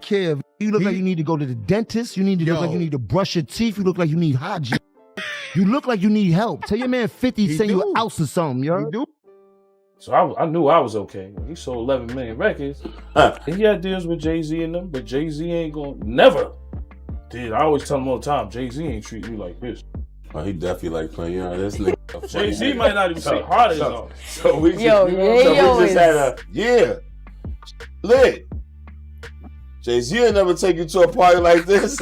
care of. You look like you need to go to the dentist. You need to look like you need to brush your teeth. You look like you need hygiene. You look like you need help. Tell your man 50 send you an ounce or something, yo. So I knew I was okay. He sold 11 million records. He had deals with Jay-Z in them, but Jay-Z ain't gonna never. Dude, I always tell him all the time, Jay-Z ain't treat me like this. Oh, he definitely like playing, you know, this nigga. Jay-Z might not even say hard as all. So we just had a, lit. Jay-Z will never take you to a party like this.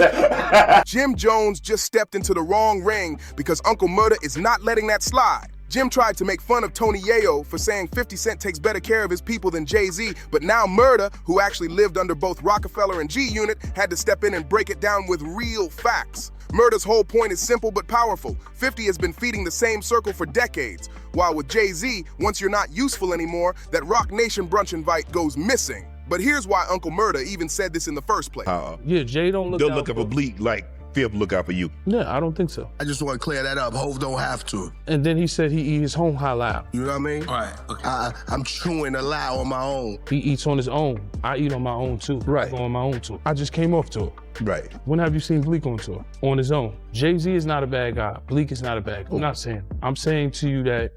Jim Jones just stepped into the wrong ring because Uncle Murda is not letting that slide. Jim tried to make fun of Tony Yayo for saying 50 Cent takes better care of his people than Jay-Z, but now Murda, who actually lived under both Rockefeller and G-Unit, had to step in and break it down with real facts. Murda's whole point is simple but powerful. 50 has been feeding the same circle for decades, while with Jay-Z, once you're not useful anymore, that Rock Nation brunch invite goes missing. But here's why Uncle Murda even said this in the first place. Yeah, Jay don't look out for Bleak like Fib look out for you. Yeah, I don't think so. I just want to clear that up. Hov don't have to. And then he said he eat his home halal. You know what I mean? All right. Okay. I'm chewing halal on my own. He eats on his own. I eat on my own too. Right. I go on my own tour. I just came off tour. Right. When have you seen Bleak on tour? On his own. Jay-Z is not a bad guy. Bleak is not a bad guy. I'm not saying. I'm saying to you that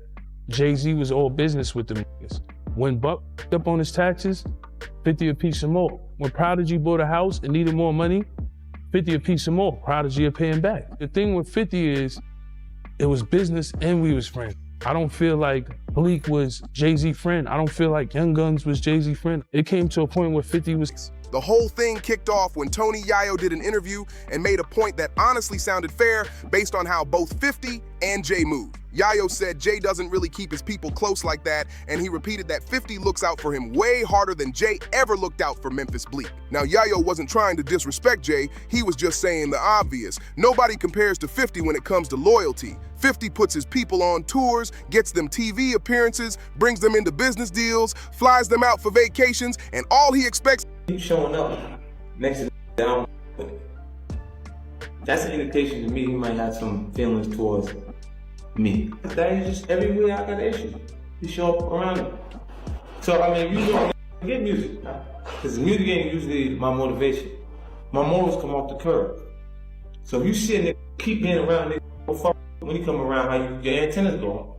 Jay-Z was all business with them niggas. When Buck up on his taxes, 50 a piece or more. When Prodigy bought a house and needed more money, 50 a piece or more. Prodigy are paying back. The thing with 50 is, it was business and we was friends. I don't feel like Bleak was Jay-Z friend. I don't feel like Young Guns was Jay-Z friend. It came to a point where 50 was... The whole thing kicked off when Tony Yayo did an interview and made a point that honestly sounded fair based on how both 50 and Jay move. Yayo said Jay doesn't really keep his people close like that, and he repeated that 50 looks out for him way harder than Jay ever looked out for Memphis Bleak. Now, Yayo wasn't trying to disrespect Jay, he was just saying the obvious. Nobody compares to 50 when it comes to loyalty. 50 puts his people on tours, gets them TV appearances, brings them into business deals, flies them out for vacations, and all he expects... Keep showing up next to the down. That's an indication to me he might have some feelings towards me. That is just everywhere I got issues. He show up around me. So I mean, you don't get music, because the music ain't usually my motivation. My morals come off the curb. So if you see a nigga keep being around nigga, when he come around, how your antennas go on.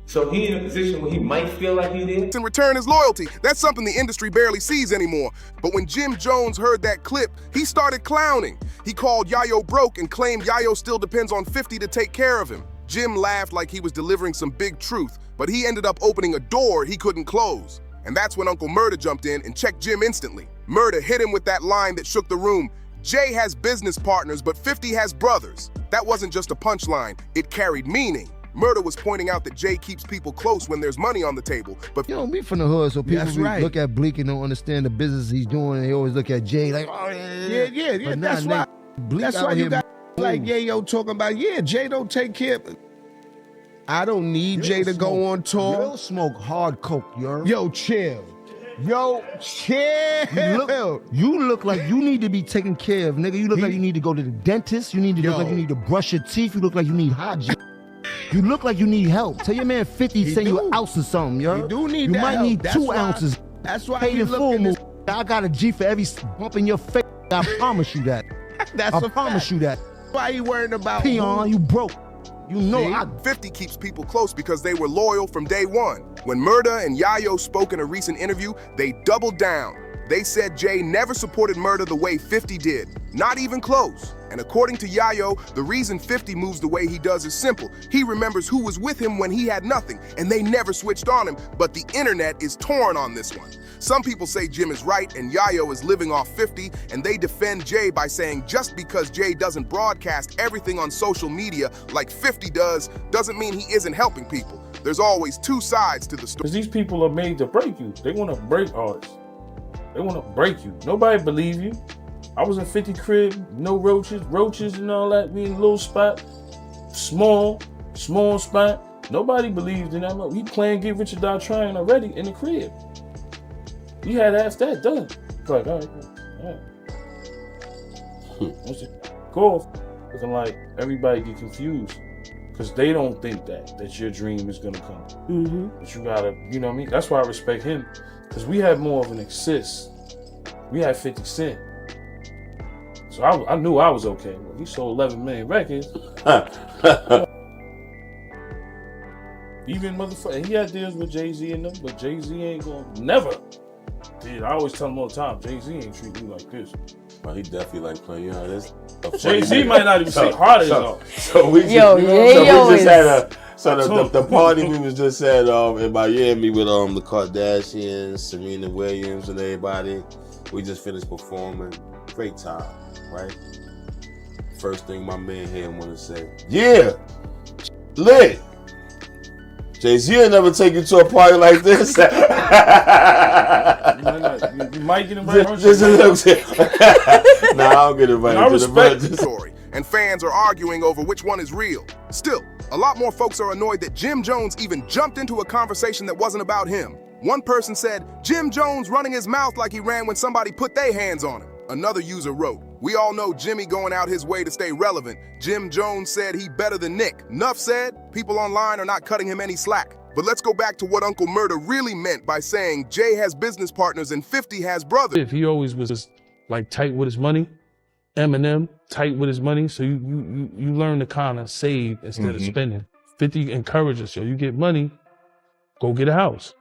So he in a position where he might feel like he did. In return is loyalty. That's something the industry barely sees anymore. But when Jim Jones heard that clip, he started clowning. He called Yayo broke and claimed Yayo still depends on 50 to take care of him. Jim laughed like he was delivering some big truth, but he ended up opening a door he couldn't close. And that's when Uncle Murda jumped in and checked Jim instantly. Murda hit him with that line that shook the room. Jay has business partners, but 50 has brothers. That wasn't just a punchline, it carried meaning. Murda was pointing out that Jay keeps people close when there's money on the table, but... You know, we from the hood, so people look at Bleak and don't understand the business he's doing, and they always look at Jay like, oh, yeah, that's why. That's why you got like Yayo talking about, Jay don't take care of... I don't need Jay to go on tour. You'll smoke hard coke, yo. Yo, chill. You look like you need to be taken care of, nigga. You look like you need to go to the dentist. You need to look like you need to brush your teeth. You look like you need hygiene. You look like you need help. Tell your man 50 send you an ounce or something, yo. You do need you that might help. need That's 2 why, ounces. That's why paid in full move. I got a G for every bump in your face. I promise you that. That's I promise you that. Why you worrying about Peon, you broke. You know, 50 keeps people close because they were loyal from day one. When Murda and Yayo spoke in a recent interview, they doubled down. They said Jay never supported Murda the way 50 did, not even close. And according to Yayo, the reason 50 moves the way he does is simple. He remembers who was with him when he had nothing, and they never switched on him, but the internet is torn on this one. Some people say Jim is right and Yayo is living off 50, and they defend Jay by saying just because Jay doesn't broadcast everything on social media like 50 does, doesn't mean he isn't helping people. There's always two sides to the story. Because these people are made to break you. They want to break artists. They want to break you. Nobody believe you. I was in 50 crib, no roaches and all that, being a little spot, small spot. Nobody believed in that. We playing Get Rich or Die Trying already in the crib. You had half that done. It's like, all right. That's it. Go off. Looking like everybody get confused. Because they don't think that your dream is going to come. Mm-hmm. But you got to, you know what I mean? That's why I respect him. Because we have more of an access. we had 50 Cent. So I knew I was okay. He sold 11 million records. Even motherfucker, he had deals with Jay-Z and them, but Jay-Z ain't gonna never. Dude, I always tell him all the time, Jay-Z ain't treat me like this. Well, he definitely like playing. You know, this. Jay-Z might not even say hard as all. So we just, the party we was just at in Miami with the Kardashians, Serena Williams, and everybody. We just finished performing. Great time, right? First thing my man here want to say, yeah, lit. Jay-Z will never take you to a party like this. You might get invited. Nah, I don't get invited. I respect the story, and fans are arguing over which one is real. Still, a lot more folks are annoyed that Jim Jones even jumped into a conversation that wasn't about him. One person said, Jim Jones running his mouth like he ran when somebody put their hands on him. Another user wrote, we all know Jimmy going out his way to stay relevant. Jim Jones said he better than Nick. Nuff said, people online are not cutting him any slack. But let's go back to what Uncle Murda really meant by saying Jay has business partners and 50 has brothers. If he always was just like tight with his money, Eminem tight with his money, so you learn to kind of save instead of spending. 50 encourages, yo, you get money, go get a house.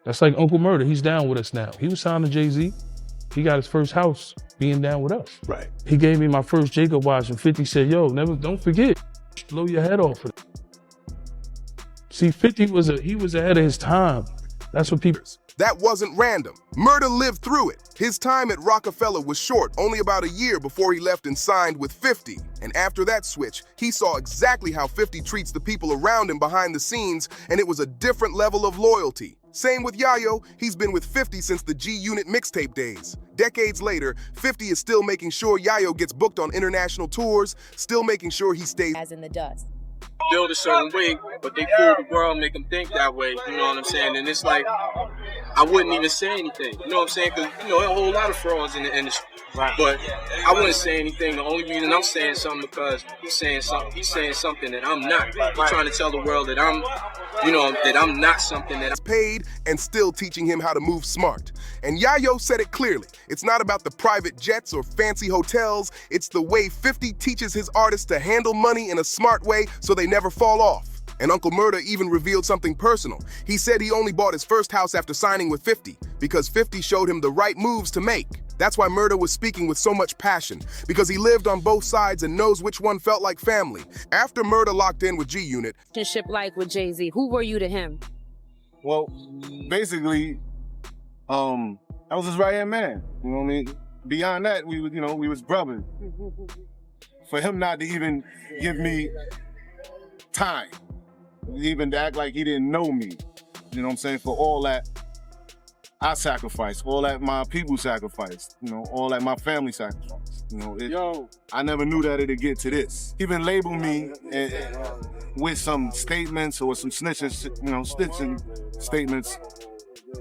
That's like Uncle Murda, he's down with us now. He was signed to Jay-Z. He got his first house being down with us. Right. He gave me my first Jacob watch and 50 said, yo, don't forget, blow your head off of it. See, 50 he was ahead of his time. That's what people... That wasn't random. Murda lived through it. His time at Rockefeller was short, only about a year before he left and signed with 50. And after that switch, he saw exactly how 50 treats the people around him behind the scenes, and it was a different level of loyalty. Same with Yayo, he's been with 50 since the G-Unit mixtape days. Decades later, 50 is still making sure Yayo gets booked on international tours, still making sure he stays as in the dust. Build a certain way, but they fool the world, make them think that way, you know what I'm saying? And it's like, I wouldn't even say anything, you know what I'm saying? Because, you know, there are a whole lot of frauds in the industry. Right. But I wouldn't say anything. The only reason I'm saying something because he's saying something that I'm not. He's trying to tell the world that I'm, you know, that I'm not something that I'm paid and still teaching him how to move smart. And Yayo said it clearly. It's not about the private jets or fancy hotels. It's the way 50 teaches his artists to handle money in a smart way so they never fall off. And Uncle Murda even revealed something personal. He said he only bought his first house after signing with 50 because 50 showed him the right moves to make. That's why Murda was speaking with so much passion, because he lived on both sides and knows which one felt like family. After Murda locked in with G-Unit, relationship like with Jay-Z, who were you to him? Well, basically, I was his right-hand man. You know what I mean? Beyond that, we was brothers. For him not to even give me time, even to act like he didn't know me, you know what I'm saying? For all that I sacrificed, all that my people sacrificed, you know, all that my family sacrificed. You know, I never knew that it'd get to this. Even label me with some statements or some snitching statements.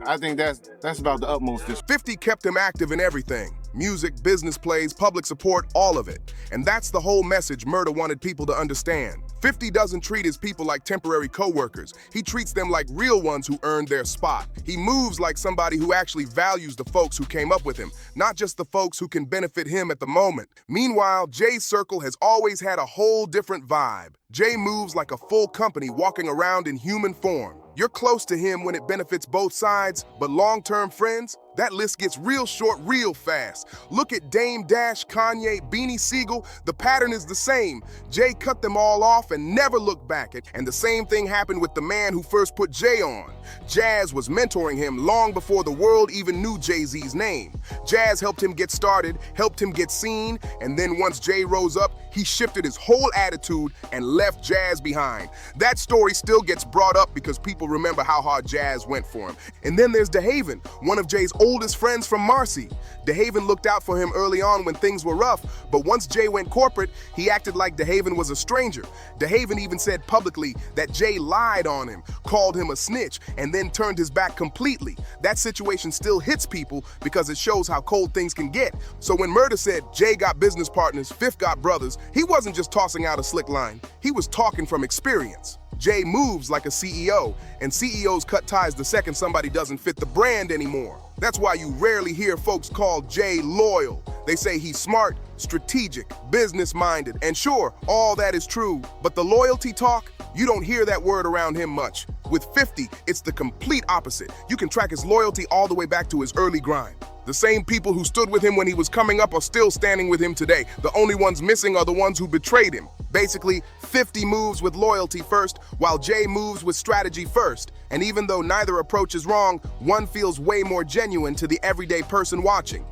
I think that's about the utmost. 50 kept him active in everything. Music, business plays, public support, all of it. And that's the whole message Murda wanted people to understand. 50 doesn't treat his people like temporary co-workers. He treats them like real ones who earned their spot. He moves like somebody who actually values the folks who came up with him, not just the folks who can benefit him at the moment. Meanwhile, Jay's circle has always had a whole different vibe. Jay moves like a full company walking around in human form. You're close to him when it benefits both sides, but long-term friends, that list gets real short real fast. Look at Dame Dash, Kanye, Beanie Siegel. The pattern is the same. Jay cut them all off and never looked back. And the same thing happened with the man who first put Jay on. Jazz was mentoring him long before the world even knew Jay-Z's name. Jazz helped him get started, helped him get seen, and then once Jay rose up, he shifted his whole attitude and left Jazz behind. That story still gets brought up because people remember how hard Jazz went for him. And then there's DeHaven, one of Jay's oldest friends from Marcy. DeHaven looked out for him early on when things were rough, but once Jay went corporate, he acted like DeHaven was a stranger. DeHaven even said publicly that Jay lied on him, called him a snitch, and then turned his back completely. That situation still hits people because it shows how cold things can get. So when Murda said Jay got business partners, Fifth got brothers, he wasn't just tossing out a slick line. He was talking from experience. Jay moves like a CEO, and CEOs cut ties the second somebody doesn't fit the brand anymore. That's why you rarely hear folks call Jay loyal. They say he's smart, strategic, business-minded, and sure, all that is true, but the loyalty talk, you don't hear that word around him much. With 50, it's the complete opposite. You can track his loyalty all the way back to his early grind. The same people who stood with him when he was coming up are still standing with him today. The only ones missing are the ones who betrayed him. Basically, 50 moves with loyalty first, while Jay moves with strategy first. And even though neither approach is wrong, one feels way more genuine to the everyday person watching.